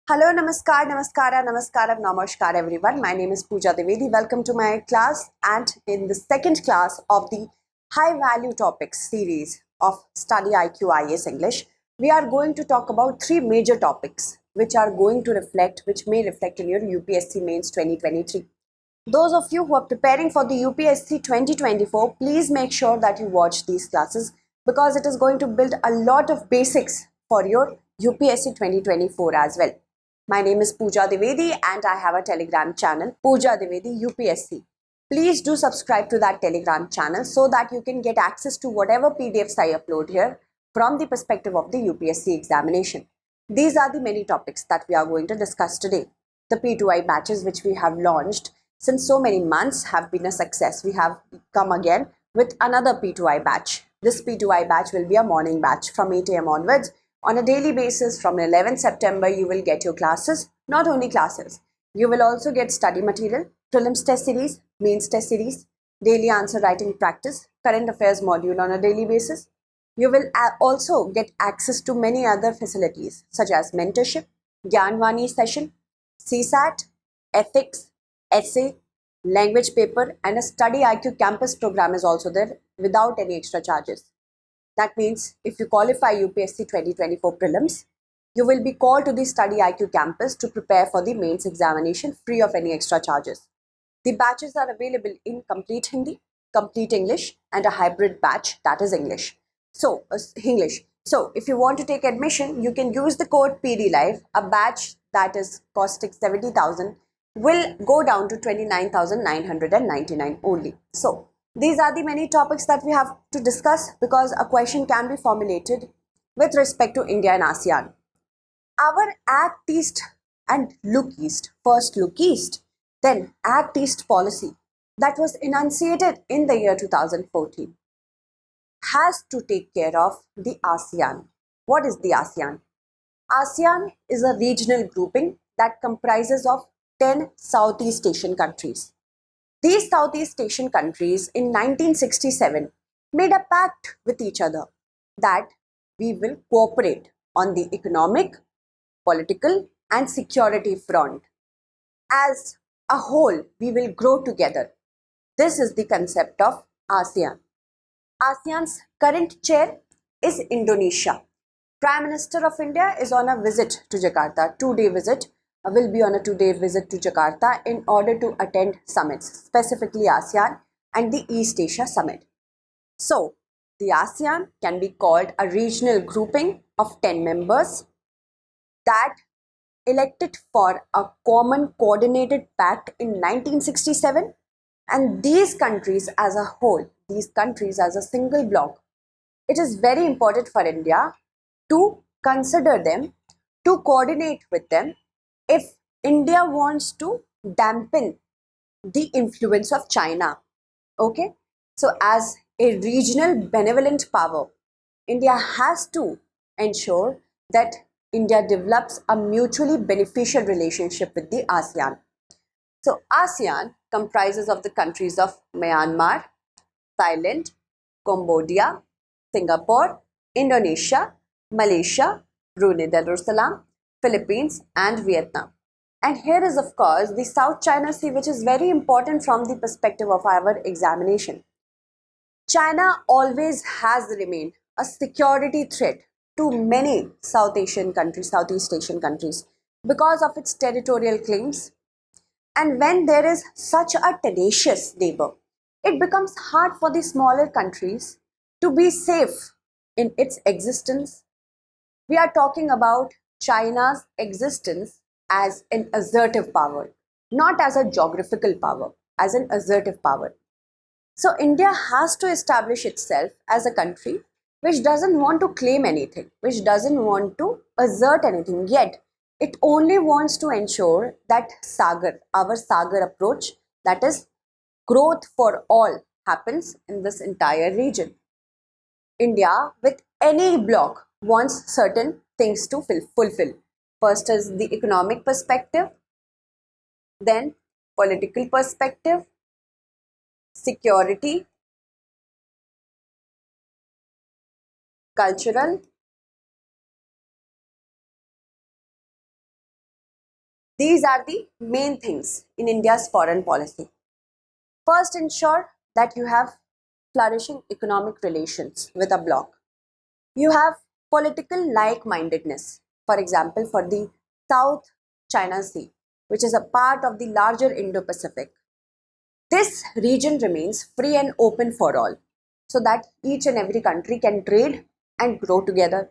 Hello, namaskar, namaskara, namaskaram, namaskar everyone. My name is Pooja Dwivedi. Welcome to my class and in the second class of the high value topics series of Study IQ IAS English. We are going to talk about three major topics which are going to reflect, which may reflect in your UPSC mains 2023. Those of you who are preparing for the UPSC 2024, please make sure that you watch these classes because it is going to build a lot of basics for your UPSC 2024 as well. My name is Pooja Dwivedi and I have a Telegram channel, Pooja Dwivedi UPSC. Please do subscribe to that Telegram channel so that you can get access to whatever PDFs I upload here from the perspective of the UPSC examination. These are the many topics that we are going to discuss today. The P2I batches which we have launched since so many months have been a success. We have come again with another P2I batch. This P2I batch will be a morning batch from 8 a.m. onwards. On a daily basis from 11th September, you will get your classes, not only classes. You will also get study material, prelims test series, mains test series, daily answer writing practice, current affairs module on a daily basis. You will also get access to many other facilities such as mentorship, Gyanvani session, CSAT, ethics, essay, language paper, and a Study IQ campus program is also there without any extra charges. That means if you qualify UPSC 2024 prelims, you will be called to the Study IQ campus to prepare for the mains examination free of any extra charges. The batches are available in complete Hindi, complete English, and a hybrid batch that is English. So, if you want to take admission, you can use the code PDLive. A batch that is costing 70,000 will go down to 29,999 only. So, these are the many topics that we have to discuss because a question can be formulated with respect to India and ASEAN. Our Act East and Look East, first Look East, then Act East policy that was enunciated in the year 2014 has to take care of the ASEAN. What is the ASEAN? ASEAN is a regional grouping that comprises of 10 Southeast Asian countries. These Southeast Asian countries in 1967 made a pact with each other that we will cooperate on the economic, political, and security front. As a whole, we will grow together. This is the concept of ASEAN. ASEAN's current chair is Indonesia. Prime Minister of India is on a visit to Jakarta, two-day visit, will be on a two-day visit to Jakarta in order to attend summits, specifically ASEAN and the East Asia Summit. So, the ASEAN can be called a regional grouping of 10 members that elected for a common coordinated pact in 1967, and these countries as a whole, these countries as a single bloc, it is very important for India to consider them, to coordinate with them if India wants to dampen the influence of China. Okay, so as a regional benevolent power, India has to ensure that India develops a mutually beneficial relationship with the ASEAN. So ASEAN comprises of the countries of Myanmar, Thailand, Cambodia, Singapore, Indonesia, Malaysia, Brunei Darussalam, Philippines, and Vietnam. And here is, of course, the South China Sea, which is very important from the perspective of our examination. China always has remained a security threat to many Southeast Asian countries, because of its territorial claims. And when there is such a tenacious neighbor, it becomes hard for the smaller countries to be safe in its existence. We are talking about China's existence as an assertive power, not as a geographical power, as an assertive power. So India has to establish itself as a country which doesn't want to claim anything, which doesn't want to assert anything, yet it only wants to ensure that our Sagar approach, that is growth for all, happens in this entire region. India, with any bloc, wants certain things to fulfill. First is the economic perspective, then political perspective, security, cultural, These are the main things in India's foreign policy. First, ensure that you have flourishing economic relations with a bloc. You have political like-mindedness. For example, for the South China Sea, which is a part of the larger Indo-Pacific. This region remains free and open for all, so that each and every country can trade and grow together.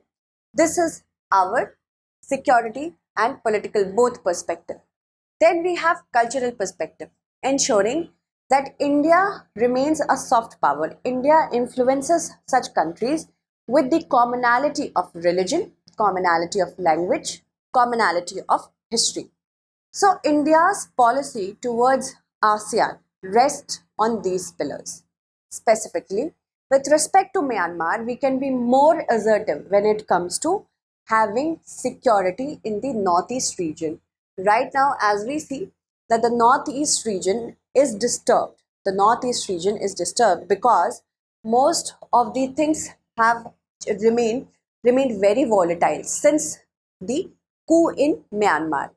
This is our security and political both perspective. Then we have cultural perspective, ensuring that India remains a soft power. India influences such countries with the commonality of religion, commonality of language, commonality of history. So India's policy towards ASEAN rests on these pillars. Specifically, with respect to Myanmar, we can be more assertive when it comes to having security in the northeast region. Right now, as we see that the northeast region is disturbed. The northeast region is disturbed because most of the things have remained very volatile since the coup in Myanmar.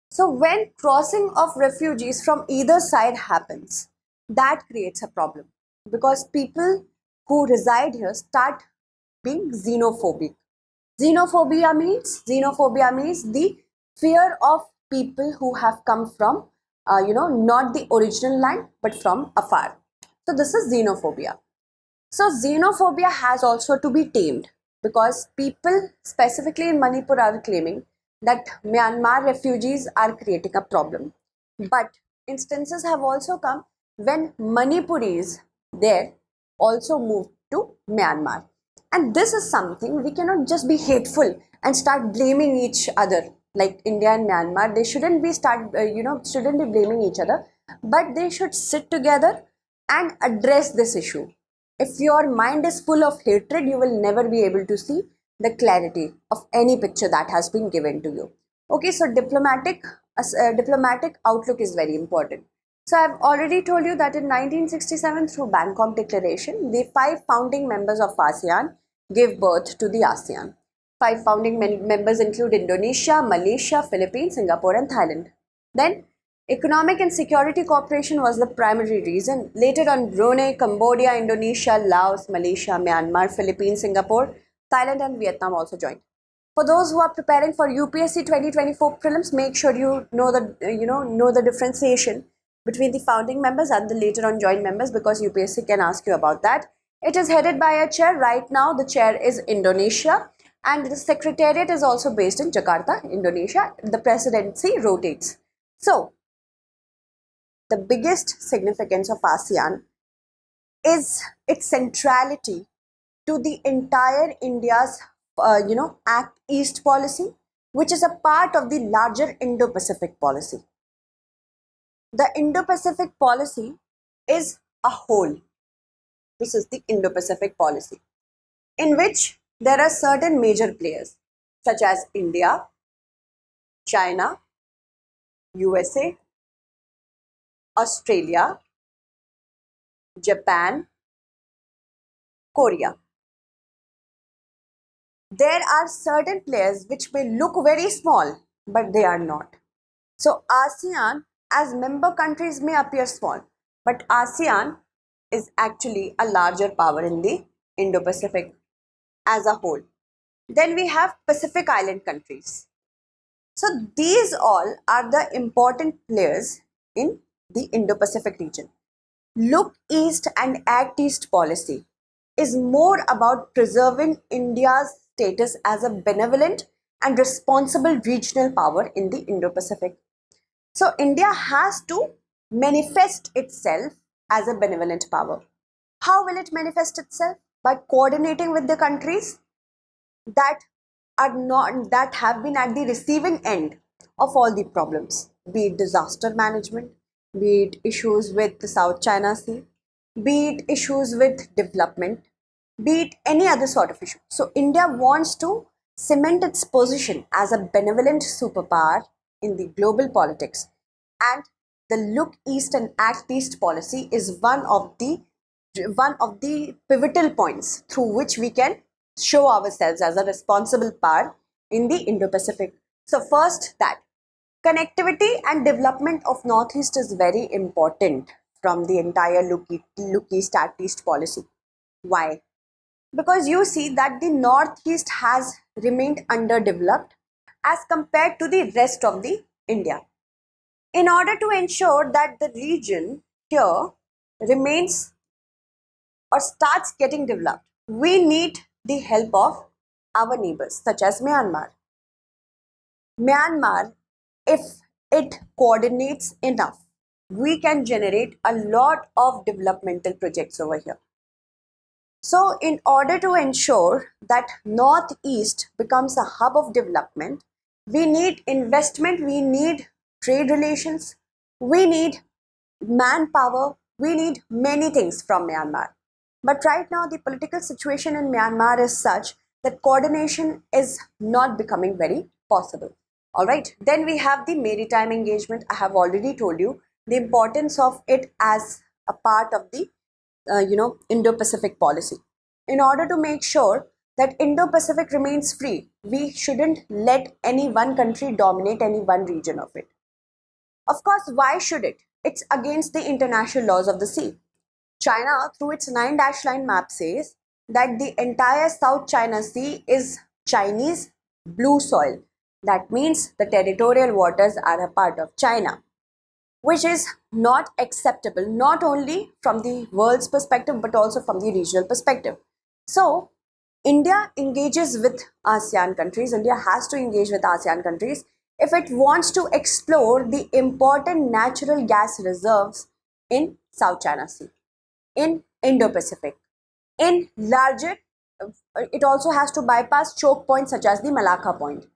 So when crossing of refugees from either side happens, that creates a problem because people who reside here start being xenophobic. Xenophobia means the fear of people who have come from not the original land but from afar. So this is xenophobia. So xenophobia has also to be tamed because people specifically in Manipur are claiming that Myanmar refugees are creating a problem. But instances have also come when Manipuris there also moved to Myanmar. And this is something we cannot just be hateful and start blaming each other like India and Myanmar. They shouldn't be shouldn't be blaming each other, but they should sit together and address this issue. If your mind is full of hatred, you will never be able to see the clarity of any picture that has been given to you. Okay, so diplomatic outlook is very important. So I've already told you that in 1967, through Bangkok Declaration, the 5 founding members of ASEAN gave birth to the ASEAN. 5 founding members include Indonesia, Malaysia, Philippines, Singapore, and Thailand. Then economic and security cooperation was the primary reason. Later on, Brunei, Cambodia, Indonesia, Laos, Malaysia, Myanmar, Philippines, Singapore, Thailand, and Vietnam also joined. For those who are preparing for UPSC 2024 prelims, make sure you know the differentiation between the founding members and the later on joined members, because UPSC can ask you about that. It is headed by a chair. Right now, the chair is Indonesia, and the secretariat is also based in Jakarta, Indonesia. The presidency rotates. So, the biggest significance of ASEAN is its centrality to the entire India's Act East policy, which is a part of the larger Indo-Pacific policy. The Indo-Pacific policy is a whole. This is the Indo-Pacific policy, in which there are certain major players such as India, China, USA, Australia, Japan, Korea. There are certain players which may look very small, but they are not. So ASEAN as member countries may appear small, but ASEAN is actually a larger power in the Indo-Pacific as a whole. Then we have Pacific Island countries. So these all are the important players in the Indo-Pacific region. Look East and Act East policy is more about preserving India's status as a benevolent and responsible regional power in the Indo-Pacific. So India has to manifest itself as a benevolent power. How will it manifest itself? By coordinating with the countries that have been at the receiving end of all the problems, be it disaster management, be it issues with the South China Sea, be it issues with development, be it any other sort of issue. So India wants to cement its position as a benevolent superpower in the global politics, and the Look East and Act East policy is one of the pivotal points through which we can show ourselves as a responsible power in the Indo-Pacific. So first, that Connectivity and development of Northeast is very important from the entire Look East Act East policy. Why? Because you see that the Northeast has remained underdeveloped as compared to the rest of the India. In order to ensure that the region here remains or starts getting developed, we need the help of our neighbors such as Myanmar. Myanmar, if it coordinates enough, we can generate a lot of developmental projects over here. So, in order to ensure that Northeast becomes a hub of development, we need investment, we need trade relations, we need manpower, we need many things from Myanmar. But right now, the political situation in Myanmar is such that coordination is not becoming very possible. All right, then we have the maritime engagement. I have already told you the importance of it as a part of the Indo-Pacific policy. In order to make sure that Indo-Pacific remains free, we shouldn't let any one country dominate any one region of it. Of course, why should it? It's against the international laws of the sea. China, through its 9-line map, says that the entire South China Sea is Chinese blue soil. That means the territorial waters are a part of China, which is not acceptable, not only from the world's perspective, but also from the regional perspective. So, India engages with ASEAN countries, India has to engage with ASEAN countries if it wants to explore the important natural gas reserves in South China Sea, in Indo-Pacific. In larger, it also has to bypass choke points such as the Malacca Point.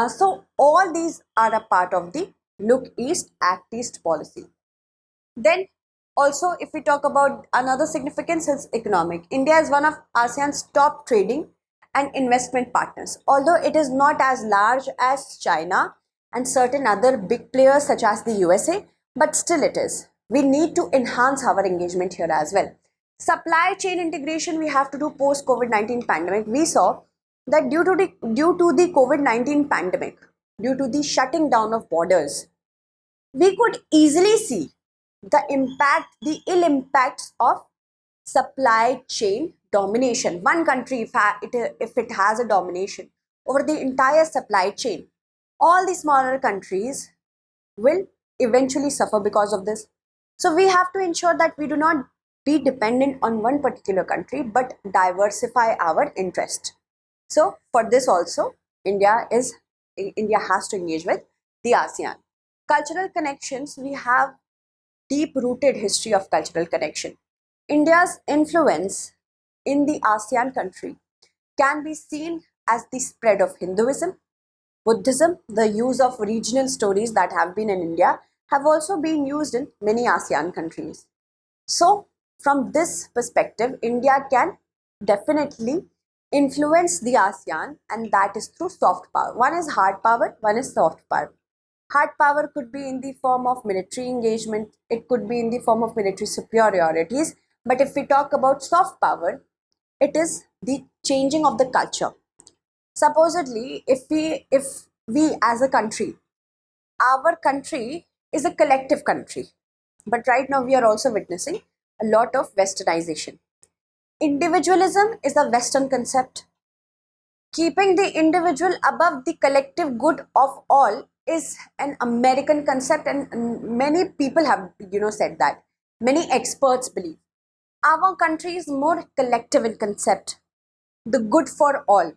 So all these are a part of the Look East, Act East policy. Then also, if we talk about another significance, is economic. India is one of ASEAN's top trading and investment partners. Although it is not as large as China and certain other big players such as the USA, but still it is. We need to enhance our engagement here as well. Supply chain integration we have to do post COVID-19 pandemic. We saw that due to the COVID-19 pandemic, due to the shutting down of borders, we could easily see the ill impacts of supply chain domination. One country, if it has a domination over the entire supply chain, all the smaller countries will eventually suffer because of this. So we have to ensure that we do not be dependent on one particular country, but diversify our interest. So for this also, India has to engage with the ASEAN. Cultural connections, we have deep-rooted history of cultural connection. India's influence in the ASEAN country can be seen as the spread of Hinduism, Buddhism. The use of regional stories that have been in India have also been used in many ASEAN countries. So, from this perspective, India can definitely influence the ASEAN, and that is through soft power. One is hard power, one is soft power. Hard power could be in the form of military engagement, it could be in the form of military superiorities, but if we talk about soft power, it is the changing of the culture. Supposedly, if we as a country, our country is a collective country, but right now we are also witnessing a lot of westernization. Individualism is a Western concept. Keeping the individual above the collective good of all is an American concept, and many people have said that. Many experts believe our country is more collective in concept, the good for all.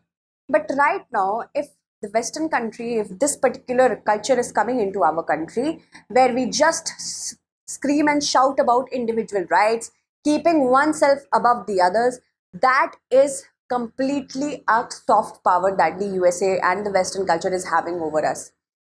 But right now, if the Western country, if this particular culture is coming into our country, where we just scream and shout about individual rights, keeping oneself above the others, that is completely a soft power that the USA and the Western culture is having over us.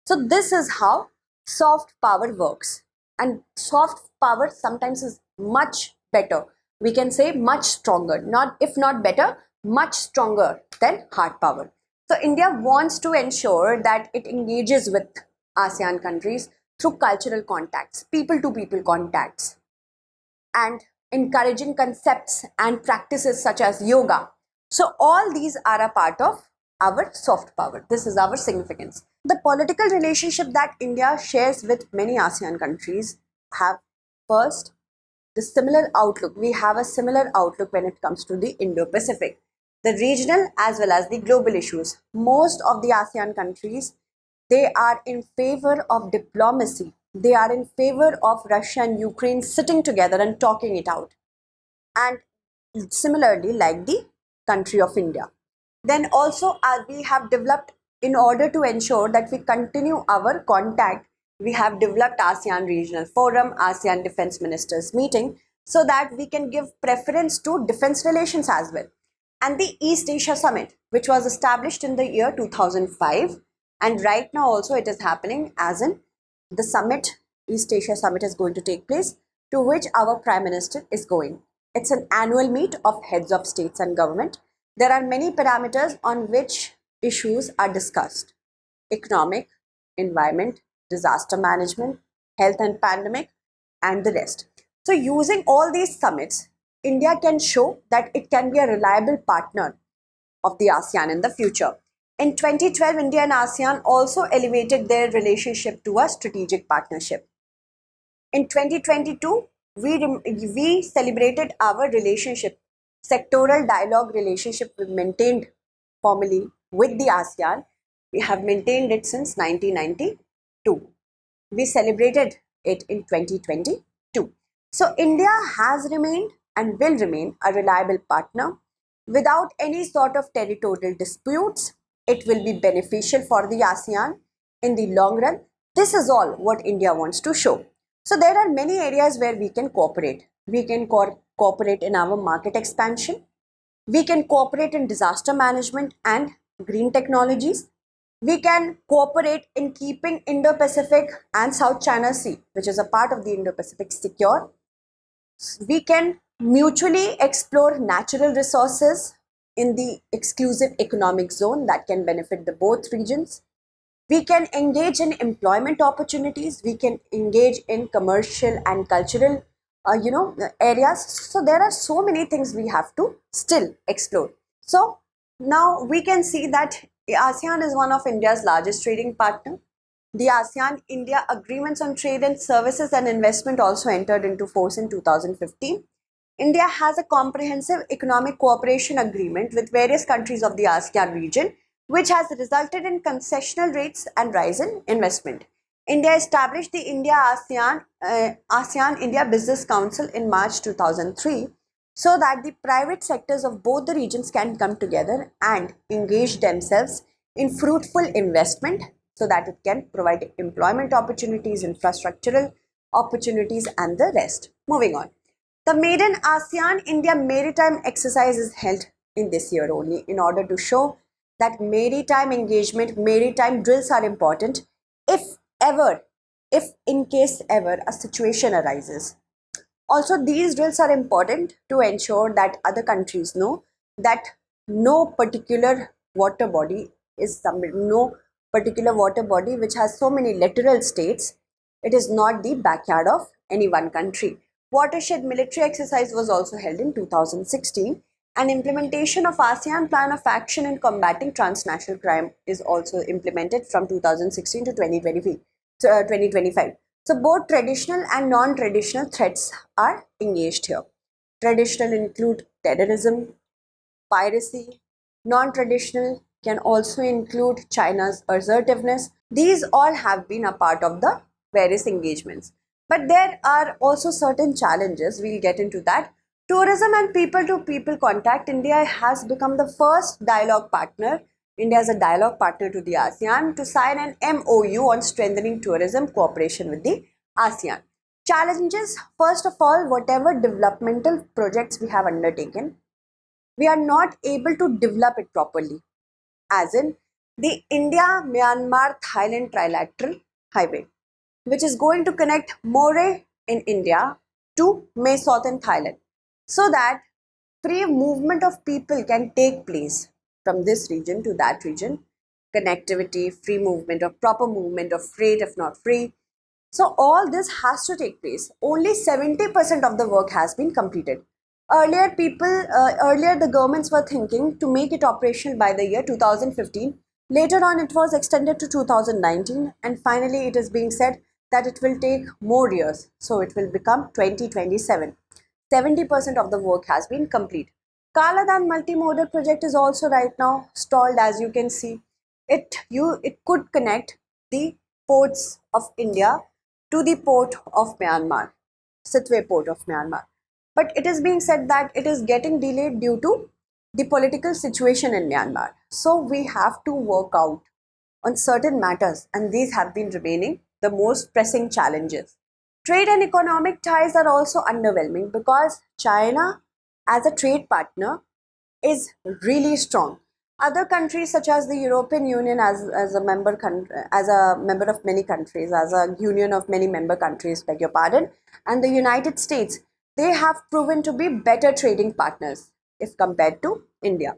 So this is how soft power works. And soft power sometimes is much better. We can say much stronger, if not better, much stronger than hard power. So India wants to ensure that it engages with ASEAN countries through cultural contacts, people-to-people contacts, and encouraging concepts and practices such as yoga. So all these are a part of our soft power. This is our significance. The political relationship that India shares with many ASEAN countries have first the similar outlook. We have a similar outlook when it comes to the Indo-Pacific, the regional as well as the global issues. Most of the ASEAN countries, they are in favor of diplomacy. They are in favor of Russia and Ukraine sitting together and talking it out. And similarly, like the country of India. Then also, as we have developed, in order to ensure that we continue our contact, we have developed ASEAN Regional Forum, ASEAN Defense Ministers Meeting, so that we can give preference to defense relations as well. And the East Asia Summit, which was established in the year 2005, and right now also it is happening, as in the summit, East Asia Summit is going to take place, to which our Prime Minister is going. It's an annual meet of heads of states and government. There are many parameters on which issues are discussed: economic, environment, disaster management, health and pandemic, and the rest. So using all these summits, India can show that it can be a reliable partner of the ASEAN in the future. In 2012, India and ASEAN also elevated their relationship to a strategic partnership. In 2022, we celebrated our relationship, sectoral dialogue relationship we maintained formally with the ASEAN. We have maintained it since 1992. We celebrated it in 2022. So India has remained and will remain a reliable partner without any sort of territorial disputes. It will be beneficial for the ASEAN in the long run. This is all what India wants to show. So there are many areas where we can cooperate. We can cooperate in our market expansion. We can cooperate in disaster management and green technologies. We can cooperate in keeping Indo-Pacific and South China Sea, which is a part of the Indo-Pacific, secure. We can mutually explore natural resources in the exclusive economic zone that can benefit the both regions. We can engage in employment opportunities. We can engage in commercial and cultural areas. So there are so many things we have to still explore. So now we can see that ASEAN is one of India's largest trading partner. The ASEAN-India agreements on trade and services and investment also entered into force in 2015. India has a comprehensive economic cooperation agreement with various countries of the ASEAN region, which has resulted in concessional rates and rise in investment. India established the ASEAN-India Business Council in March 2003 so that the private sectors of both the regions can come together and engage themselves in fruitful investment so that it can provide employment opportunities, infrastructural opportunities, and the rest. Moving on. The maiden ASEAN-India maritime exercise is held in this year only in order to show that maritime engagement, maritime drills are important if in case ever a situation arises. Also, these drills are important to ensure that other countries know that no particular water body which has so many littoral states, it is not the backyard of any one country. Watershed military exercise was also held in 2016. And implementation of ASEAN Plan of Action in combating transnational crime is also implemented from 2016 to 2025. So both traditional and non-traditional threats are engaged here. Traditional include terrorism, piracy. Non-traditional can also include China's assertiveness. These all have been a part of the various engagements. But there are also certain challenges. We'll get into that. Tourism and people-to-people contact. India has become the first dialogue partner. India is a dialogue partner to the ASEAN to sign an MOU on strengthening tourism cooperation with the ASEAN. Challenges, first of all, whatever developmental projects we have undertaken, we are not able to develop it properly. As in the India-Myanmar-Thailand trilateral highway, which is going to connect Moreh in India to Mae Sot in Thailand, so that free movement of people can take place from this region to that region. Connectivity, free movement of proper movement of freight, if not free. So all this has to take place. Only 70% of the work has been completed. Earlier the governments were thinking to make it operational by the year 2015, Later on, it was extended to 2019, and finally, it is being said that it will take more years. So it will become 2027. 70% of the work has been complete. Kaladan multimodal project is also right now stalled, as you can see. It could connect the ports of India to the port of Myanmar, Sitwe port of Myanmar. But it is being said that it is getting delayed due to the political situation in Myanmar. So we have to work out on certain matters, and these have been remaining the most pressing challenges. Trade and economic ties are also underwhelming because China, as a trade partner, is really strong. Other countries such as the European Union, as a as a member of many countries, as a union of many member countries, beg your pardon, and the United States, they have proven to be better trading partners if compared to India.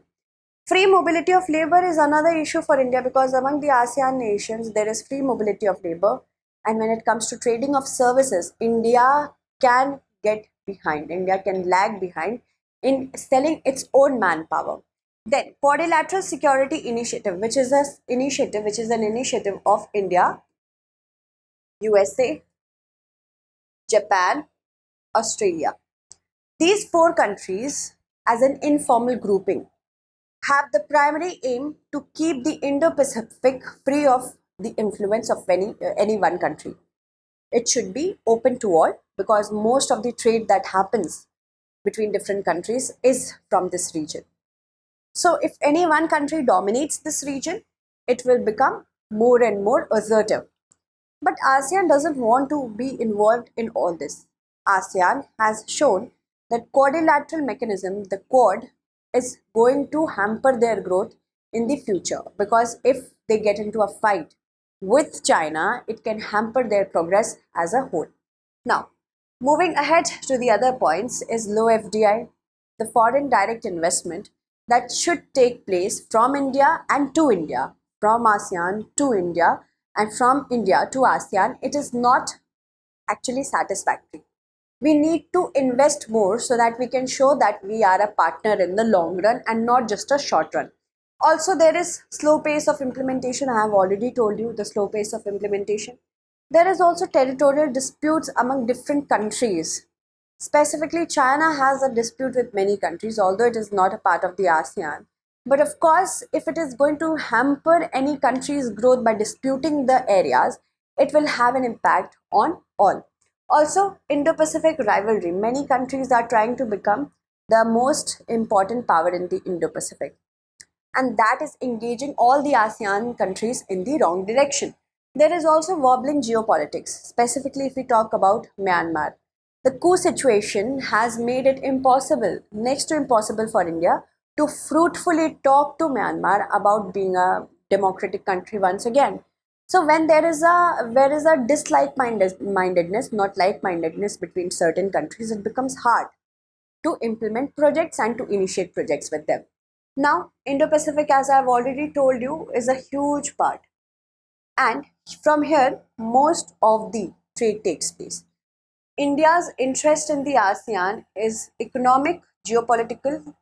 Free mobility of labor is another issue for India because among the ASEAN nations, there is free mobility of labor. And when it comes to trading of services, India can get behind, India can lag behind in selling its own manpower. Then, Quadrilateral Security Initiative, which is an initiative of India, USA, Japan, Australia. These four countries, as an informal grouping, have the primary aim to keep the Indo-Pacific free of the influence of any one country. It should be open to all because most of the trade that happens between different countries is from this region. So if any one country dominates this region, it will become more and more assertive. But ASEAN doesn't want to be involved in all this. ASEAN has shown that quadrilateral mechanism, the Quad, is going to hamper their growth in the future because if they get into a fight with China, it can hamper their progress as a whole. Now, moving ahead to the other points is low FDI, the foreign direct investment that should take place from India and to India, from ASEAN to India, and from India to ASEAN. It is not actually satisfactory. We need to invest more so that we can show that we are a partner in the long run and not just a short run. Also, there is slow pace of implementation. I have already told you the slow pace of implementation. There is also territorial disputes among different countries. Specifically, China has a dispute with many countries, although it is not a part of the ASEAN. But of course, if it is going to hamper any country's growth by disputing the areas, it will have an impact on all. Also, Indo-Pacific rivalry. Many countries are trying to become the most important power in the Indo-Pacific, and that is engaging all the ASEAN countries in the wrong direction. There is also wobbling geopolitics, specifically if we talk about Myanmar. The coup situation has made it impossible, next to impossible for India to fruitfully talk to Myanmar about being a democratic country once again. So when there is a dislike mindedness, not like mindedness between certain countries, it becomes hard to implement projects and to initiate projects with them. Now, Indo-Pacific, as I've already told you, is a huge part. And from here, most of the trade takes place. India's interest in the ASEAN is economic, geopolitical,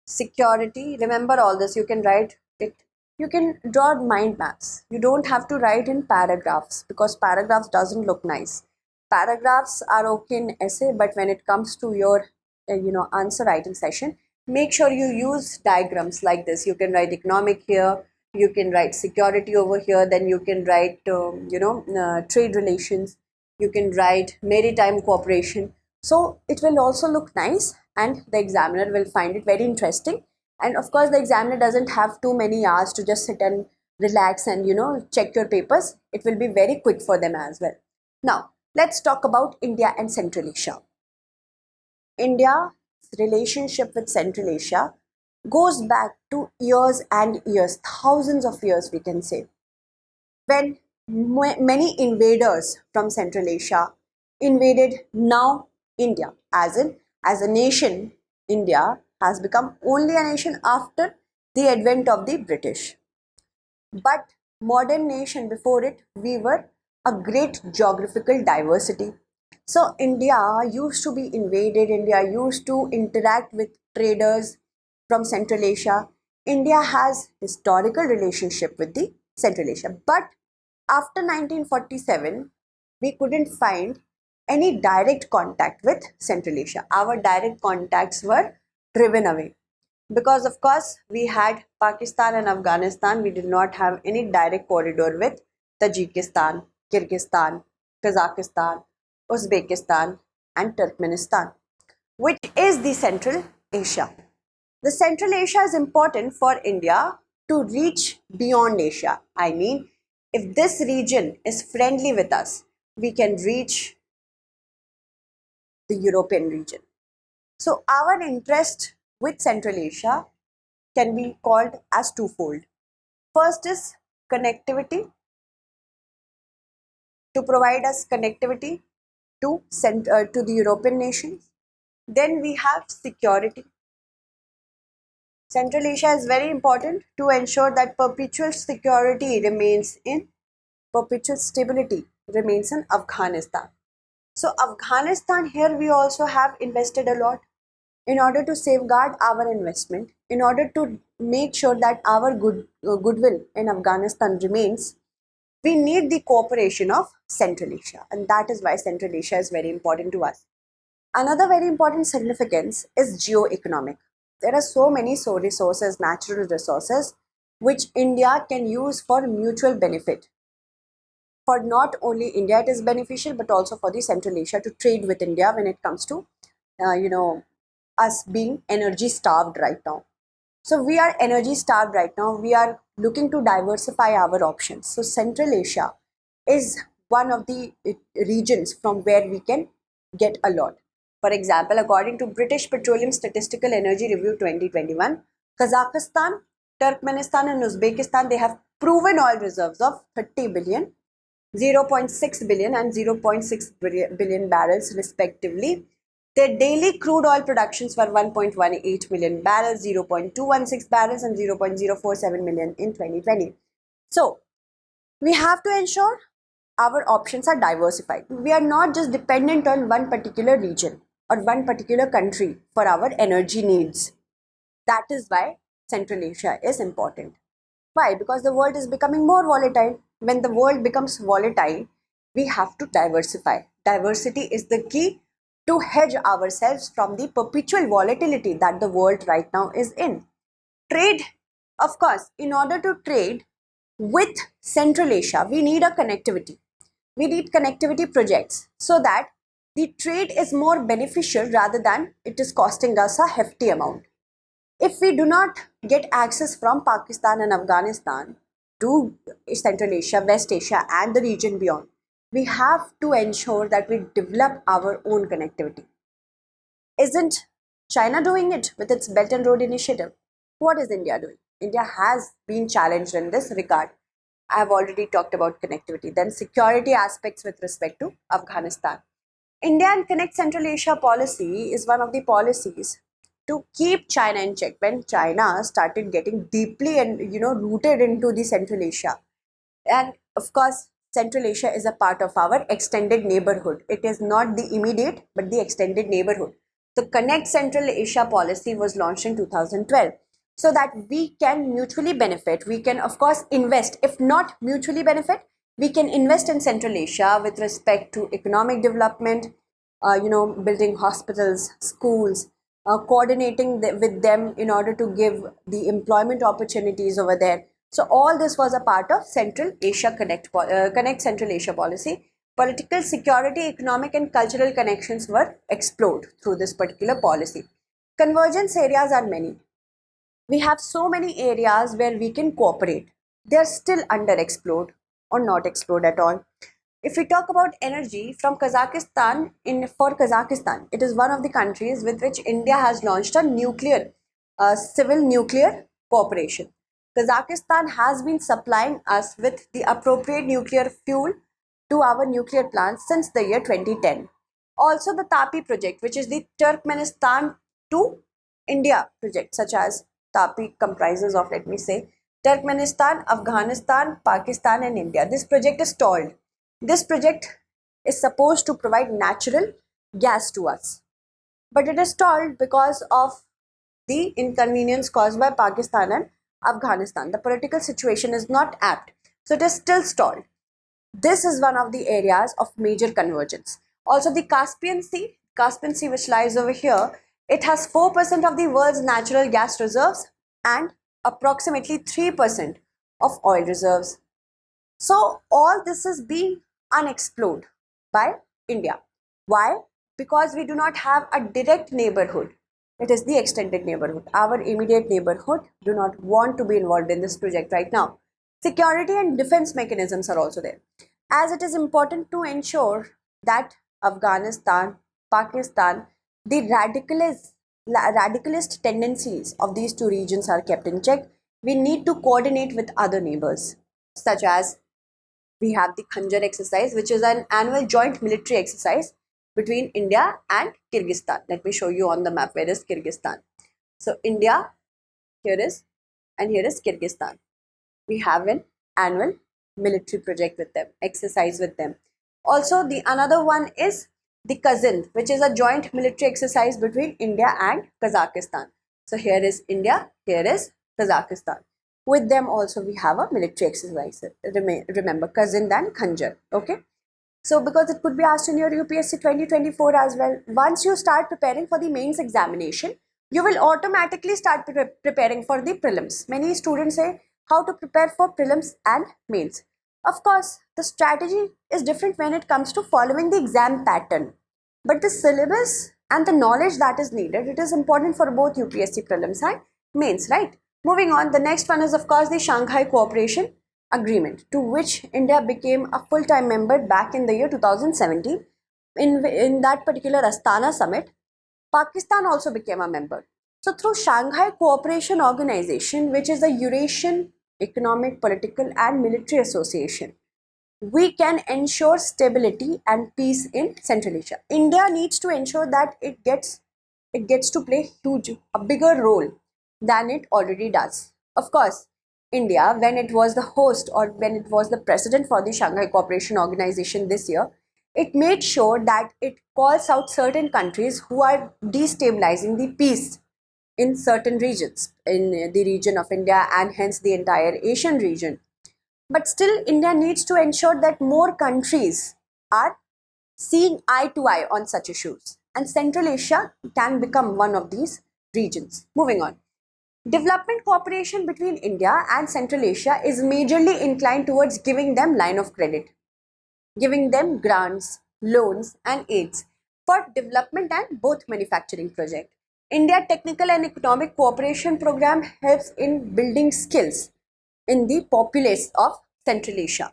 security. Remember all this, you can write it. You can draw mind maps. You don't have to write in paragraphs because paragraphs doesn't look nice. Paragraphs are okay in essay, but when it comes to your answer writing session, make sure you use diagrams like this. You can write economic here, you can write security over here, then you can write trade relations, you can write maritime cooperation. So it will also look nice and the examiner will find it very interesting. And of course, the examiner doesn't have too many hours to just sit and relax and check your papers. It will be very quick for them as well. Now, let's talk about India and Central Asia. India's relationship with Central Asia goes back to years and years, thousands of years, we can say, when many invaders from Central Asia invaded now India, as a nation. India has become only a nation after the advent of the British. But modern nation before it, we were a great geographical diversity. So India used to be invaded, India used to interact with traders from Central Asia. India has historical relationship with the Central Asia. But after 1947, we couldn't find any direct contact with Central Asia. Our direct contacts were driven away. Because of course we had Pakistan and Afghanistan, we did not have any direct corridor with Tajikistan, Kyrgyzstan, Kazakhstan, Uzbekistan and Turkmenistan, which is the Central Asia. The Central Asia is important for India to reach beyond Asia. I mean, if this region is friendly with us, we can reach the European region. So our interest with Central Asia can be called as twofold. First is connectivity, to provide us connectivity to the European nations. Then we have security. Central Asia is very important to ensure that perpetual security remains in, perpetual stability remains in Afghanistan. So Afghanistan, here we also have invested a lot in order to safeguard our investment, in order to make sure that our goodwill in Afghanistan remains. We need the cooperation of Central Asia, and that is why Central Asia is very important to us. Another very important significance is geoeconomic. There are so many resources, natural resources, which India can use for mutual benefit. For not only India it is beneficial, but also for the Central Asia to trade with India when it comes to, us being energy starved right now. So we are energy starved right now. We are looking to diversify our options. So Central Asia is one of the regions from where we can get a lot. For example, according to British Petroleum Statistical Energy Review 2021, Kazakhstan, Turkmenistan and Uzbekistan, they have proven oil reserves of 30 billion, 0.6 billion and 0.6 billion barrels respectively. Their daily crude oil productions were 1.18 million barrels, 0.216 barrels and 0.047 million in 2020. So, we have to ensure our options are diversified. We are not just dependent on one particular region or one particular country for our energy needs. That is why Central Asia is important. Why? Because the world is becoming more volatile. When the world becomes volatile, we have to diversify. Diversity is the key to hedge ourselves from the perpetual volatility that the world right now is in. Trade, of course, in order to trade with Central Asia, we need a connectivity. We need connectivity projects so that the trade is more beneficial rather than it is costing us a hefty amount. If we do not get access from Pakistan and Afghanistan to Central Asia, West Asia and the region beyond, we have to ensure that we develop our own connectivity. Isn't China doing it with its Belt and Road Initiative? What is India doing? India has been challenged in this regard. I have already talked about connectivity. Then security aspects with respect to Afghanistan. India and Connect Central Asia policy is one of the policies to keep China in check. When China started getting deeply and rooted into the Central Asia, and of course Central Asia is a part of our extended neighborhood. It is not the immediate but the extended neighborhood. The Connect Central Asia policy was launched in 2012 so that we can mutually benefit. We can of course invest. If not mutually benefit, we can invest in Central Asia with respect to economic development, building hospitals, schools, coordinating with them in order to give the employment opportunities over there. So all this was a part of Central Asia Connect Central Asia policy. Political, security, economic and cultural connections were explored through this particular policy. Convergence areas are many. We have so many areas where we can cooperate. They are still underexplored or not explored at all. If we talk about energy from Kazakhstan, for Kazakhstan, it is one of the countries with which India has launched a civil nuclear cooperation. Kazakhstan has been supplying us with the appropriate nuclear fuel to our nuclear plants since the year 2010. Also the TAPI project, which is the Turkmenistan to India project, such as TAPI comprises of, let me say, Turkmenistan, Afghanistan, Pakistan and India. This project is stalled. This project is supposed to provide natural gas to us. But it is stalled because of the inconvenience caused by Pakistan and Afghanistan. The political situation is not apt, so it is still stalled. This is one of the areas of major convergence. Also, the Caspian Sea which lies over here, it has 4% of the world's natural gas reserves and approximately 3% of oil reserves. So all this is being unexplored by India. Why? Because we do not have a direct neighborhood. It is the extended neighborhood. Our immediate neighborhood do not want to be involved in this project right now. Security and defense mechanisms are also there, as it is important to ensure that Afghanistan, Pakistan, the radicalist tendencies of these two regions are kept in check. We need to coordinate with other neighbors, such as we have the Khanjar exercise, which is an annual joint military exercise between India and Kyrgyzstan. Let me show you on the map where is Kyrgyzstan. So India, here is, and here is Kyrgyzstan. We have an annual military project with them, exercise with them. Also, the another one is the Kazin, which is a joint military exercise between India and Kazakhstan. So here is India, here is Kazakhstan. With them also we have a military exercise. Remember, Kazin and Khanjar. Okay. So because it could be asked in your UPSC 2024 as well. Once you start preparing for the mains examination, you will automatically start preparing for the prelims. Many students say how to prepare for prelims and mains. Of course, the strategy is different when it comes to following the exam pattern. But the syllabus and the knowledge that is needed, it is important for both UPSC prelims and mains, right? Moving on, the next one is of course the Shanghai Cooperation Agreement, to which India became a full-time member back in the year 2017. In that particular Astana summit, Pakistan also became a member. So through Shanghai Cooperation Organization, which is a Eurasian Economic, Political and Military Association, we can ensure stability and peace in Central Asia. India needs to ensure that it gets to play a bigger role than it already does. Of course, India, when it was the host or when it was the president for the Shanghai Cooperation Organization this year, it made sure that it calls out certain countries who are destabilizing the peace in certain regions, in the region of India and hence the entire Asian region. But still, India needs to ensure that more countries are seeing eye to eye on such issues, and Central Asia can become one of these regions. Moving on. Development cooperation between India and Central Asia is majorly inclined towards giving them line of credit, giving them grants, loans and aids for development and both manufacturing project. India Technical and Economic Cooperation Program helps in building skills in the populace of Central Asia.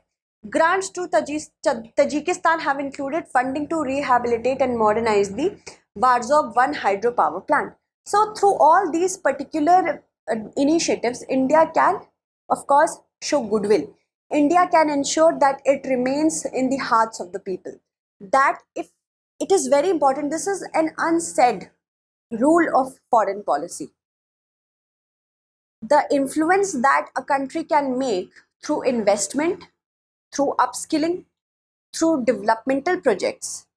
Grants to Tajikistan have included funding to rehabilitate and modernize the Varzov 1 hydropower plant. So through all these particular initiatives, India can, of course, show goodwill. India can ensure that it remains in the hearts of the people. That if it is very important, this is an unsaid rule of foreign policy. The influence that a country can make through investment, through upskilling, through developmental projects,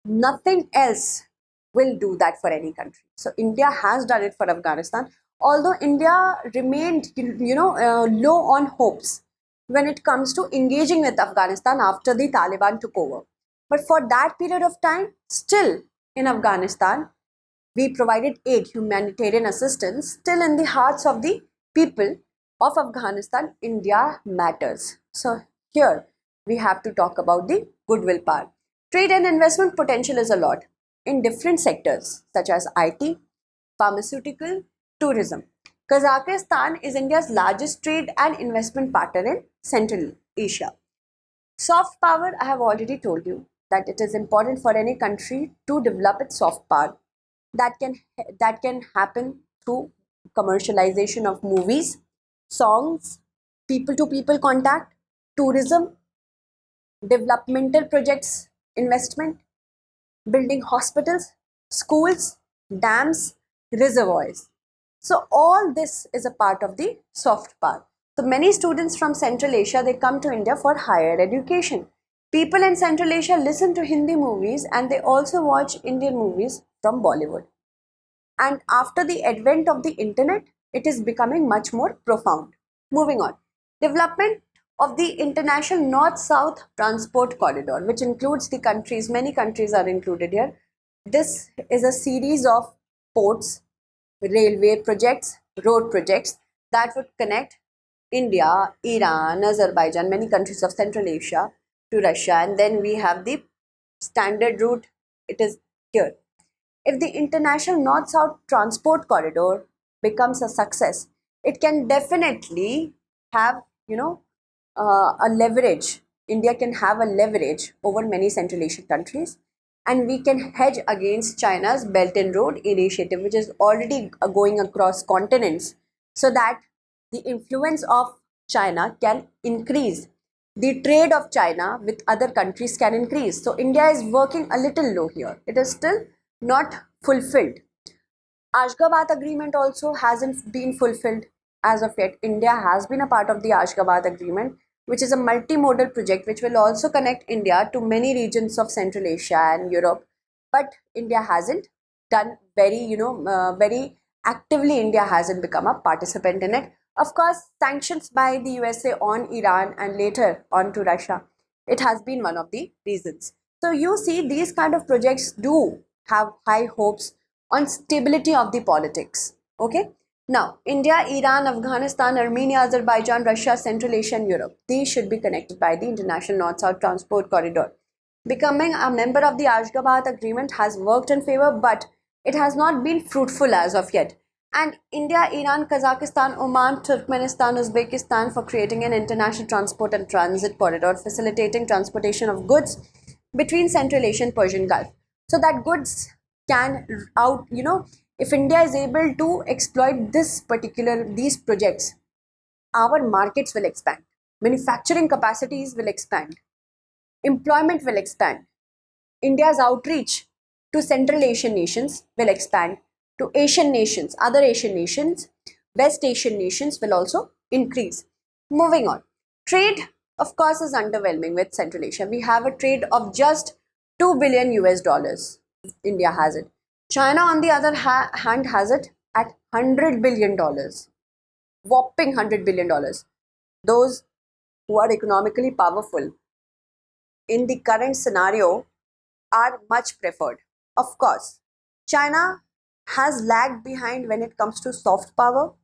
nothing else will do that for any country. So India has done it for Afghanistan, although India remained low on hopes when it comes to engaging with Afghanistan after the Taliban took over. But for that period of time, still in Afghanistan, we provided aid, humanitarian assistance. Still in the hearts of the people of Afghanistan, India matters. So here we have to talk about the goodwill part. Trade and investment potential is a lot in different sectors such as IT, pharmaceutical, tourism. Kazakhstan is India's largest trade and investment partner in Central Asia. Soft power, I have already told you that it is important for any country to develop its soft power. That can happen through commercialization of movies, songs, people-to-people contact, tourism, developmental projects, investment, building hospitals, schools, dams, reservoirs. So all this is a part of the soft power. So many students from Central Asia, they come to India for higher education. People in Central Asia listen to Hindi movies and they also watch Indian movies from Bollywood. And after the advent of the internet, it is becoming much more profound. Moving on. Development of the international north-south transport corridor, which includes the countries, many countries are included here. This is a series of ports, railway projects, road projects that would connect India, Iran, Azerbaijan, many countries of Central Asia to Russia. And then we have the standard route, it is here. If the international north-south transport corridor becomes a success, it can definitely have, a leverage. India can have a leverage over many Central Asian countries, and we can hedge against China's Belt and Road Initiative, which is already going across continents, so that the influence of China can increase. The trade of China with other countries can increase. So India is working a little low here. It is still not fulfilled. Ashgabat agreement also hasn't been fulfilled as of yet. India has been a part of the Ashgabat agreement, which is a multimodal project which will also connect India to many regions of Central Asia and Europe. But India hasn't done very actively. India hasn't become a participant in it. Of course, sanctions by the USA on Iran and later on to Russia, it has been one of the reasons. So you see, these kind of projects do have high hopes on stability of the politics. Okay. Now, India, Iran, Afghanistan, Armenia, Azerbaijan, Russia, Central Asia and Europe, these should be connected by the International North-South Transport Corridor. Becoming a member of the Ashgabat Agreement has worked in favor, but it has not been fruitful as of yet. And India, Iran, Kazakhstan, Oman, Turkmenistan, Uzbekistan for creating an international transport and transit corridor facilitating transportation of goods between Central Asia and Persian Gulf. So that goods can if India is able to exploit these projects, our markets will expand, manufacturing capacities will expand, employment will expand, India's outreach to Central Asian nations will expand, to Asian nations, other Asian nations, West Asian nations will also increase. Moving on. Trade, of course, is underwhelming with Central Asia. We have a trade of just 2 billion US dollars. India has it. China, on the other hand, has it at $100 billion. Whopping $100 billion. Those who are economically powerful in the current scenario are much preferred. Of course, China has lagged behind when it comes to soft power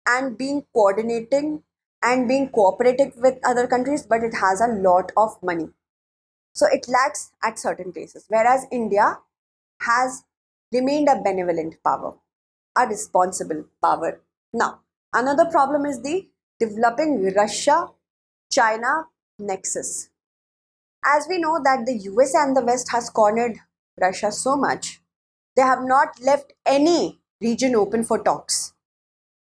and being coordinating and being cooperative with other countries, but it has a lot of money. So it lacks at certain places, whereas India has remained a benevolent power, a responsible power. Now, another problem is the developing Russia-China nexus. As we know that the US and the West has cornered Russia so much, they have not left any region open for talks.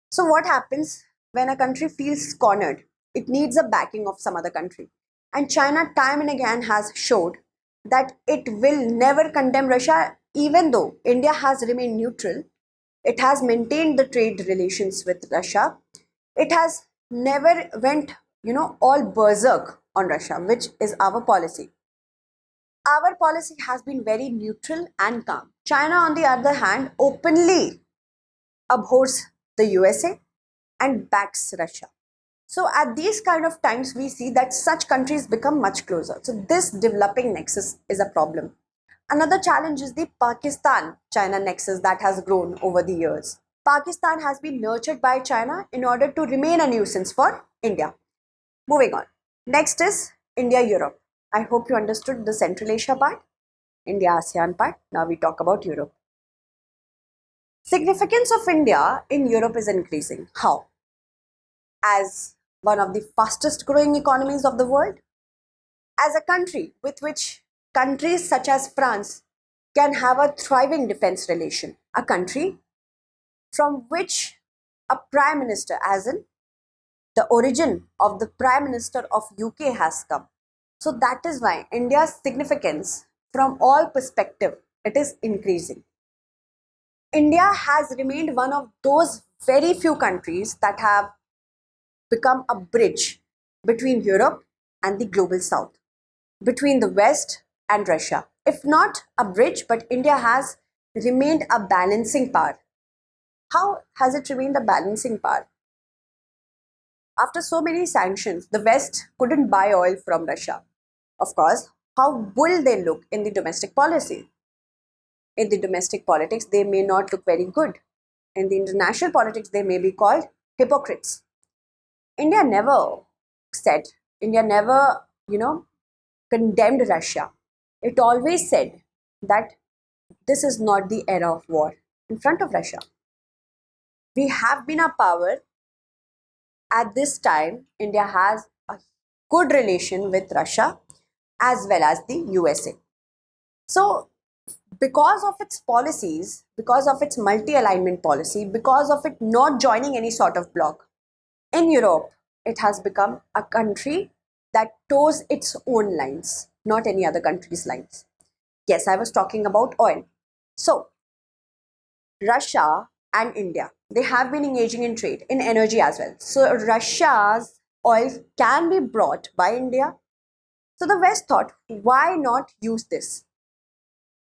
So what happens when a country feels cornered? It needs a backing of some other country. And China time and again has showed that it will never condemn Russia, even though India has remained neutral. It has maintained the trade relations with Russia. It has never went, all berserk on Russia, which is our policy. Our policy has been very neutral and calm. China, on the other hand, openly abhors the USA and backs Russia. So at these kind of times, we see that such countries become much closer. So this developing nexus is a problem. Another challenge is the Pakistan-China nexus that has grown over the years. Pakistan has been nurtured by China in order to remain a nuisance for India. Moving on. Next is India-Europe. I hope you understood the Central Asia part, India-ASEAN part. Now we talk about Europe. Significance of India in Europe is increasing. How? As one of the fastest growing economies of the world, as a country with which countries such as France can have a thriving defense relation, a country from which a prime minister, as in the origin of the prime minister of UK has come. So that is why India's significance from all perspective, it is increasing. India has remained one of those very few countries that have become a bridge between Europe and the global south. between the West and Russia. If not a bridge, but India has remained a balancing power. How has it remained a balancing power? After so many sanctions, the West couldn't buy oil from Russia. Of course, how will they look in the domestic policy? In the domestic politics, they may not look very good. In the international politics, they may be called hypocrites. India never said, India never, condemned Russia. It always said that this is not the era of war in front of Russia. We have been a power. At this time, India has a good relation with Russia as well as the USA. So, because of its policies, because of its multi-alignment policy, because of it not joining any sort of bloc, in Europe, it has become a country that toes its own lines, not any other country's lines. Yes, I was talking about oil. So, Russia and India, they have been engaging in trade, in energy as well. So, Russia's oil can be brought by India. So, the West thought, why not use this?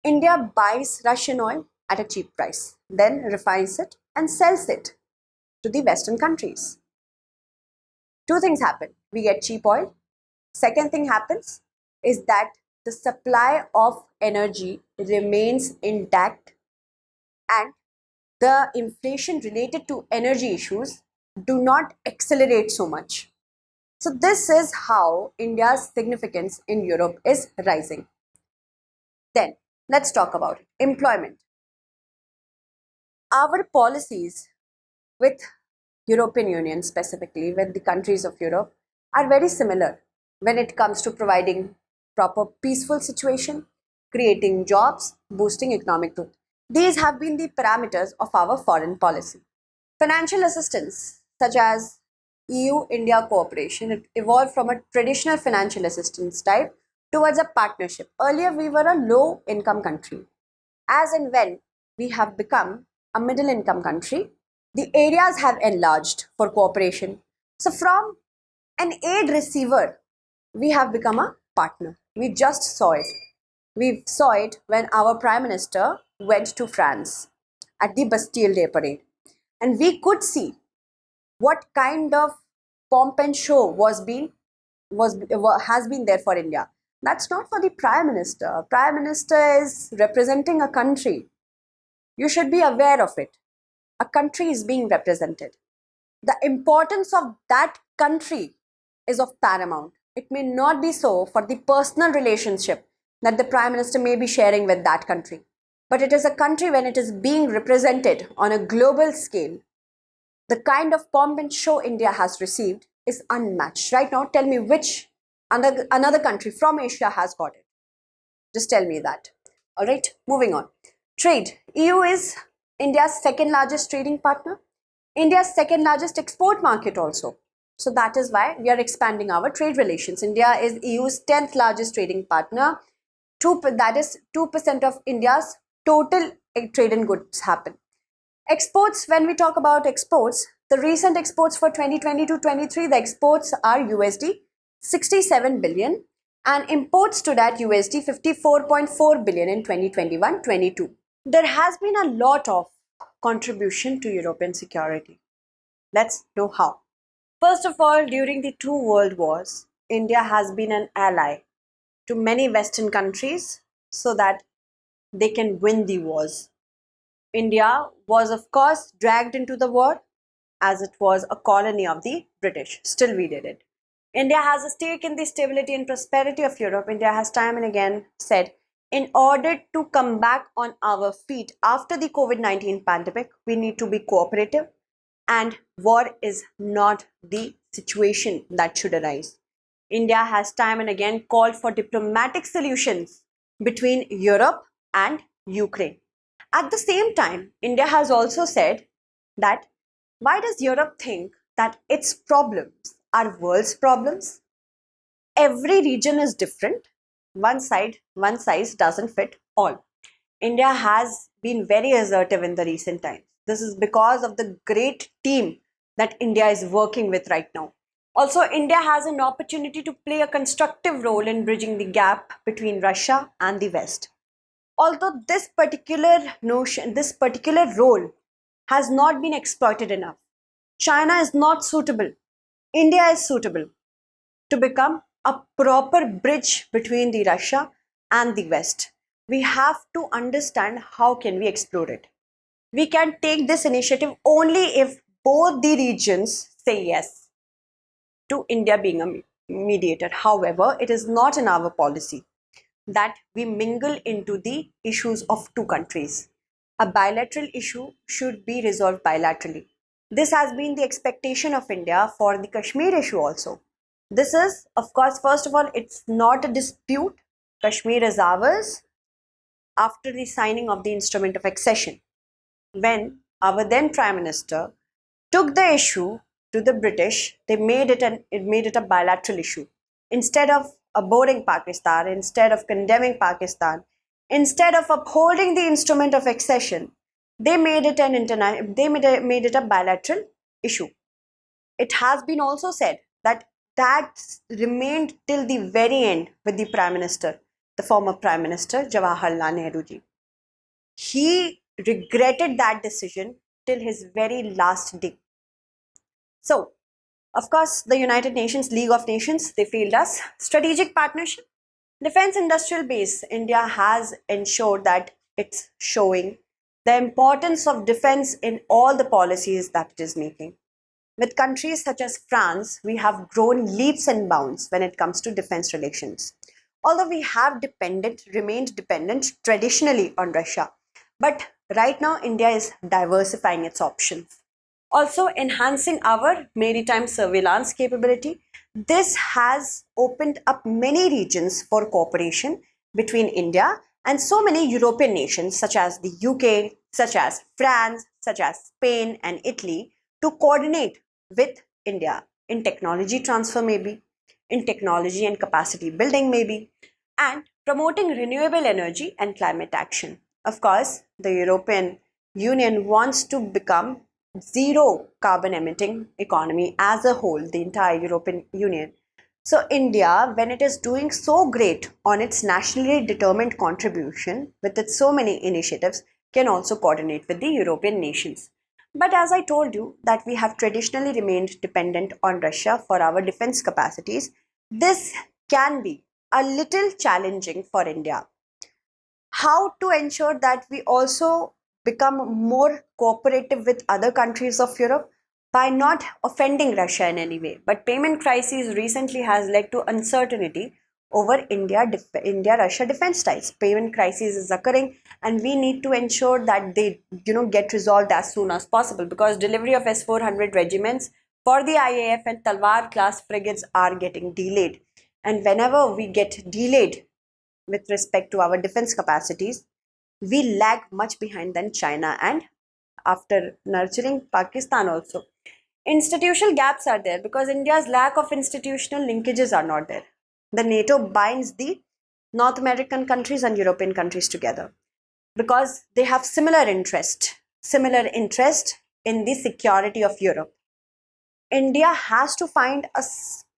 India buys Russian oil at a cheap price, then refines it and sells it to the Western countries. Two things happen. We get cheap oil. Second thing happens is that the supply of energy remains intact and the inflation related to energy issues do not accelerate so much. So this is how India's significance in Europe is rising. Then let's talk about it. Employment. Our policies with European Union, specifically with the countries of Europe, are very similar when it comes to providing proper peaceful situation, creating jobs, boosting economic growth. These have been the parameters of our foreign policy. Financial assistance, such as EU-India cooperation, it evolved from a traditional financial assistance type towards a partnership. Earlier, we were a low-income country. As and when we have become a middle-income country, the areas have enlarged for cooperation. So from an aid receiver, we have become a partner. We just saw it. We saw it when our Prime Minister went to France at the Bastille Day parade. And we could see what kind of pomp and show has been there for India. That's not for the Prime Minister. Prime Minister is representing a country. You should be aware of it. A country is being represented. The importance of that country is of paramount. It may not be so for the personal relationship that the Prime Minister may be sharing with that country. But it is a country when it is being represented on a global scale. The kind of pomp and show India has received is unmatched. Right now, tell me which another country from Asia has got it. Just tell me that. All right, moving on. Trade. EU is India's second largest trading partner. India's second largest export market also. So that is why we are expanding our trade relations. India is EU's 10th largest trading partner. That is 2% of India's total trade in goods happen. Exports, when we talk about exports, the recent exports for 2022-23, the exports are USD 67 billion and imports stood at USD 54.4 billion in 2021-22. There has been a lot of contribution to European security. Let's know how. First of all, during the two world wars, India has been an ally to many Western countries so that they can win the wars. India was, of course, dragged into the war as it was a colony of the British. Still, we did it. India has a stake in the stability and prosperity of Europe. India has time and again said, in order to come back on our feet after the COVID-19 pandemic, we need to be cooperative, and war is not the situation that should arise. India has time and again called for diplomatic solutions between Europe and Ukraine. At the same time, India has also said that why does Europe think that its problems are world's problems? Every region is different. One size doesn't fit all. India has been very assertive in the recent times. This is because of the great team that India is working with right now. Also, India has an opportunity to play a constructive role in bridging the gap between Russia and the West. Although this particular role has not been exploited enough. China is not suitable. India is suitable to become a proper bridge between the Russia and the West. We have to understand how can we explore it. We can take this initiative only if both the regions say yes to India being a mediator. However, it is not in our policy that we mingle into the issues of two countries. A bilateral issue should be resolved bilaterally. This has been the expectation of India for the Kashmir issue also. This is, of course, first of all, it's not a dispute. Kashmir is ours after the signing of the instrument of accession. When our then Prime Minister took the issue to the British, they made it a bilateral issue. Instead of abhorring Pakistan, instead of condemning Pakistan, instead of upholding the instrument of accession, they made it a bilateral issue. It has been also said that that remained till the very end with the Prime Minister, the former Prime Minister Jawaharlal Nehru ji. He regretted that decision till his very last day. So, of course, the United Nations, League of Nations, they failed us. Strategic partnership. Defense industrial base. India has ensured that it's showing the importance of defense in all the policies that it is making. With countries such as France, we have grown leaps and bounds when it comes to defense relations. Although we have remained dependent traditionally on Russia, but right now India is diversifying its options. Also enhancing our maritime surveillance capability. This has opened up many regions for cooperation between India and so many European nations such as the UK, such as France, such as Spain and Italy to coordinate with India in technology transfer maybe, in technology and capacity building maybe, and promoting renewable energy and climate action. Of course, the European Union wants to become zero carbon emitting economy as a whole, the entire European Union. So India, when it is doing so great on its nationally determined contribution with its so many initiatives, can also coordinate with the European nations. But as I told you that we have traditionally remained dependent on Russia for our defense capacities, this can be a little challenging for India. How to ensure that we also become more cooperative with other countries of Europe by not offending Russia in any way. But payment crisis recently has led to uncertainty over India-Russia defense ties. Payment crisis is occurring, and we need to ensure that they get resolved as soon as possible, because delivery of S-400 regiments for the IAF and Talwar class frigates are getting delayed. And whenever we get delayed with respect to our defense capacities, we lag much behind than China, and after nurturing Pakistan also. Institutional gaps are there because India's lack of institutional linkages are not there. The NATO binds the North American countries and European countries together because they have similar interest in the security of Europe. India has to find a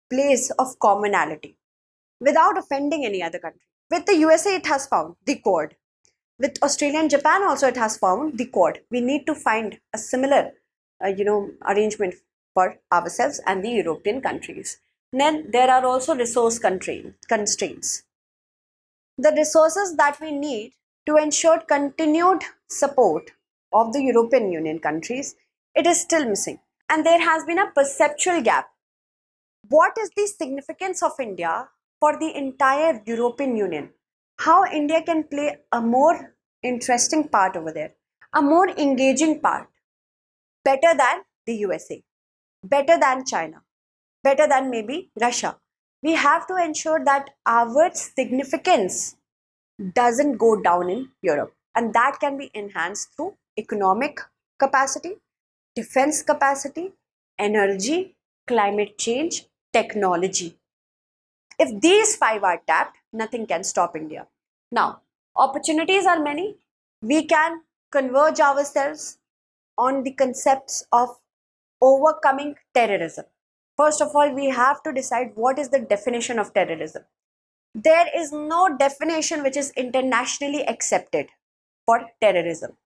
place of commonality without offending any other country. With the USA, it has found the Quad. With Australia and Japan also, it has found the Quad. We need to find a similar, arrangement for ourselves and the European countries. Then there are also resource constraints. The resources that we need to ensure continued support of the European Union countries, it is still missing. And there has been a perceptual gap. What is the significance of India for the entire European Union? How India can play a more interesting part over there, a more engaging part, better than the USA, better than China, better than maybe Russia. We have to ensure that our significance doesn't go down in Europe, and that can be enhanced through economic capacity, defense capacity, energy, climate change, technology. If these five are tapped, nothing can stop India. Now, opportunities are many. We can converge ourselves on the concepts of overcoming terrorism. First of all, we have to decide what is the definition of terrorism. There is no definition which is internationally accepted for terrorism.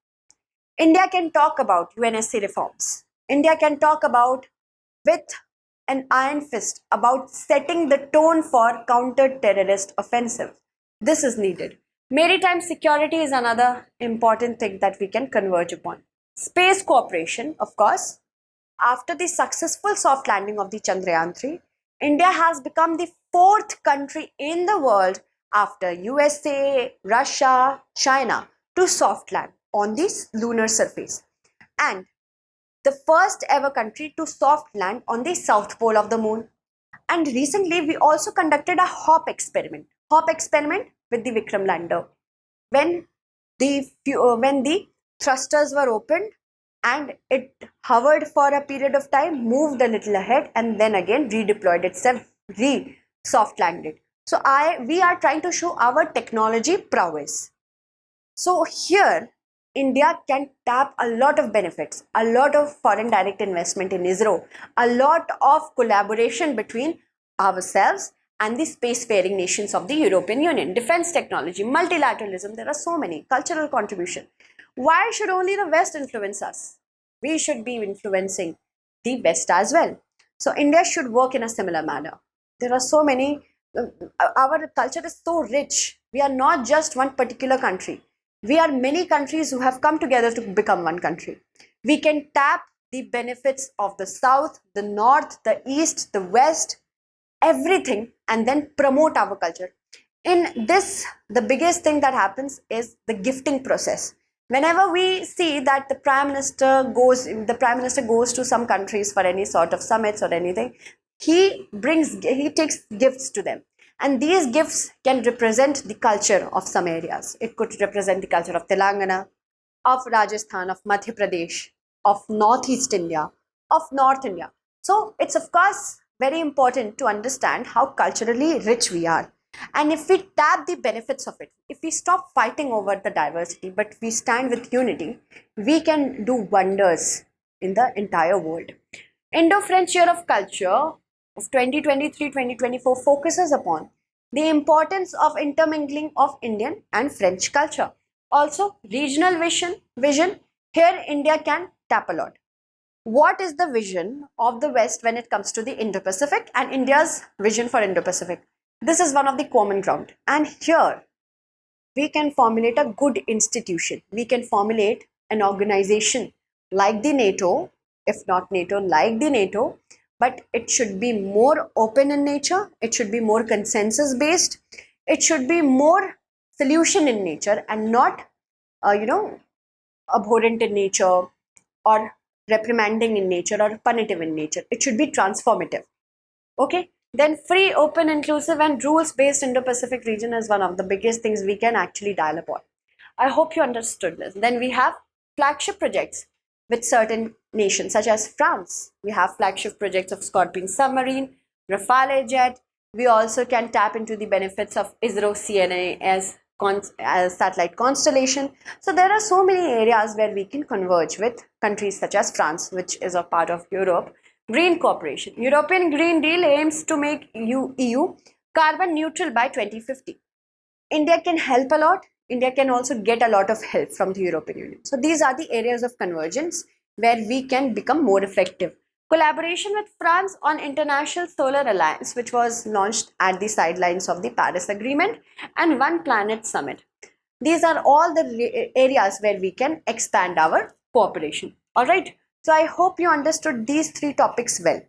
India can talk about UNSC reforms. India can talk about with an iron fist about setting the tone for counter-terrorist offensive. This is needed. Maritime security is another important thing that we can converge upon. Space cooperation, of course. After the successful soft landing of the Chandrayaan 3, India has become the fourth country in the world after USA, Russia, China to soft land on the lunar surface, and the first ever country to soft land on the south pole of the moon. And recently we also conducted a hop experiment with the Vikram lander, when the thrusters were opened and it hovered for a period of time, moved a little ahead, and then again redeployed itself, soft landed. So we are trying to show our technology prowess. So here India can tap a lot of benefits, a lot of foreign direct investment in ISRO, a lot of collaboration between ourselves and the spacefaring nations of the European Union, defense technology, multilateralism. There are so many, cultural contribution. Why should only the West influence us? We should be influencing the West as well. So India should work in a similar manner. There are so many, our culture is so rich. We are not just one particular country. We are many countries who have come together to become one country. We can tap the benefits of the South, the North, the East, the West, everything, and then promote our culture. In this, the biggest thing that happens is the gifting process. Whenever we see that the prime minister goes to some countries for any sort of summits or anything, he takes gifts to them, and these gifts can represent the culture of some areas. It could represent the culture of Telangana, of Rajasthan, of Madhya Pradesh, of Northeast India, of North India. So it's of course very important to understand how culturally rich we are. And if we tap the benefits of it, if we stop fighting over the diversity, but we stand with unity, we can do wonders in the entire world. Indo-French Year of Culture of 2023-2024 focuses upon the importance of intermingling of Indian and French culture. Also, regional vision. Here India can tap a lot. What is the vision of the West when it comes to the Indo-Pacific and India's vision for Indo-Pacific? This is one of the common ground. And here we can formulate a good institution. We can formulate an organization like the NATO, if not NATO, like the NATO, but it should be more open in nature. It should be more consensus based. It should be more solution in nature and not, abhorrent in nature or reprimanding in nature or punitive in nature. It should be transformative. Okay. Then free, open, inclusive, and rules-based Indo-Pacific region is one of the biggest things we can actually dial upon. I hope you understood this. Then we have flagship projects with certain nations such as France. We have flagship projects of Scorpion submarine, Rafale jet. We also can tap into the benefits of ISRO CNA as satellite constellation. So there are so many areas where we can converge with countries such as France, which is a part of Europe. Green cooperation. European Green Deal aims to make EU carbon neutral by 2050. India can help a lot. India can also get a lot of help from the European Union. So these are the areas of convergence where we can become more effective. Collaboration with France on International Solar Alliance, which was launched at the sidelines of the Paris Agreement, and One Planet Summit. These are all the areas where we can expand our cooperation. All right. So I hope you understood these three topics well.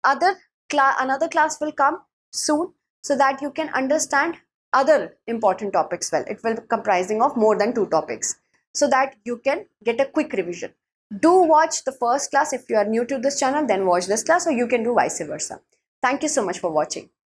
Another class will come soon so that you can understand other important topics well. It will be comprising of more than 2 topics so that you can get a quick revision. Do watch the first class. If you are new to this channel, then watch this class, or you can do vice versa. Thank you so much for watching.